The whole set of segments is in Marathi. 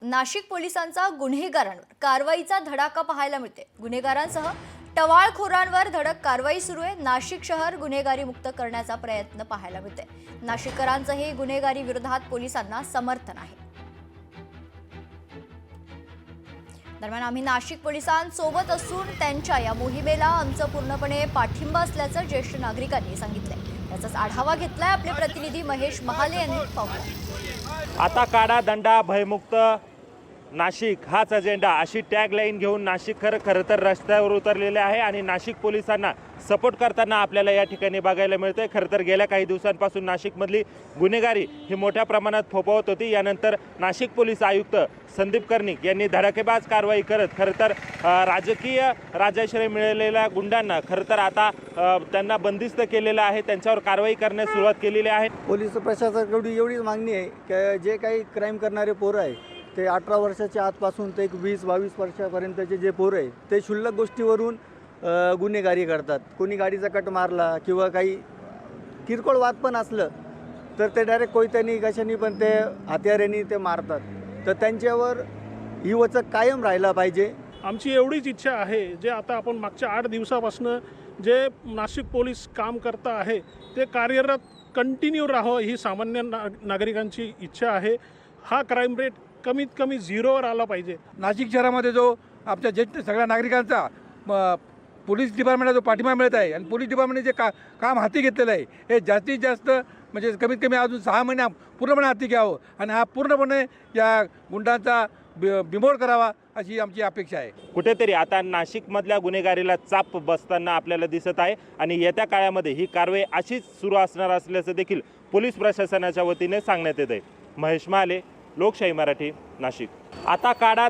नाशिक पोलिसांचा गुन्हेगारांवर कारवाईचा धडाका पाहायला मिळते। गुन्हेगारांसह टवाळखोरांवर धडक कारवाई सुरू आहे। नाशिक शहर गुन्हेगारी मुक्त करण्याचा प्रयत्न पाहायला मिळते। नाशिककरांचंही गुन्हेगारी विरोधात पोलिसांना समर्थन आहे। दरम्यान आम्ही नाशिक पोलिसांसोबत असून त्यांच्या या मोहिमेला आमचं पूर्णपणे पाठिंबा असल्याचं ज्येष्ठ नागरिकांनी सांगितलंय। याचाच आढावा घेतलाय आपले प्रतिनिधी महेश महाले यांनी। पाहूया। आता काढा दंडा भयमुक्त नाशिक हाच अजेंडा अशी टॅगलाईन घेऊन नाशिककर खरं तर रस्त्यावर उतरलेले आहे आणि नाशिक पोलिसांना सपोर्ट करताना आपल्याला या ठिकाणी बघायला मिळतंय। खरं तर गेल्या काही दिवसांपासून नाशिकमधली गुन्हेगारी ही मोठ्या प्रमाणात फोफावत होती। यानंतर नाशिक पोलीस आयुक्त संदीप कर्णिक यांनी धडाकेबाज कारवाई करत खरं तर राजकीय राजाश्रय मिळालेल्या गुंडांना खरं तर आता त्यांना बंदिस्त केलेलं आहे। त्यांच्यावर कारवाई करण्यास सुरुवात केलेली आहे। पोलीस प्रशासनाकडून एवढीच मागणी आहे की जे काही क्राईम करणारे पोरं आहे ते 18 वर्षाच्या आतपासून ते 20-22 वर्षापर्यंतचे जे पोरं आहे ते क्षुल्लक गोष्टीवरून गुन्हेगारी करतात। कोणी गाडीचा कट मारला किंवा काही किरकोळ वाद पण असलं तर ते डायरेक्ट कोयत्यानी कशानी पण ते हत्यारांनी ते मारतात। तर त्यांच्यावर ही वचक कायम राहायला पाहिजे। आमची एवढीच इच्छा आहे जे आता आपण मागच्या 8 दिवसापासून जे नाशिक पोलीस काम करता आहे ते कार्यरत कंटिन्यू राहावं ही सामान्य नागरिकांची इच्छा आहे। हा क्राईम रेट कमीत कमी 0वर आला पाहिजे। नाशिक शहरामध्ये जो आमच्या ज्येष्ठ सगळ्या नागरिकांचा पोलीस डिपार्टमेंटला जो पाठिंबा मिळत आहे आणि पोलीस डिपार्टमेंटने जे काम हाती घेतलेलं आहे हे जास्तीत जास्त म्हणजे कमीत कमी अजून 6 महिने पूर्णपणे हाती घ्यावं आणि हा पूर्णपणे या गुंडांचा बिमोड करावा अशी आमची अपेक्षा आहे। कुठेतरी आता नाशिकमधल्या गुन्हेगारीला चाप बसताना आपल्याला दिसत आहे आणि येत्या काळामध्ये ही कारवाई अशीच सुरू असणार असल्याचं देखील पोलीस प्रशासनाच्या वतीने सांगण्यात येत आहे। महेश महाले, लोकशाही मराठी, नाशिक। आता काढा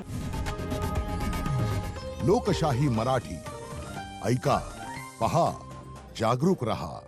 लोकशाही मराठी, ऐका, पहा, जागरूक रहा।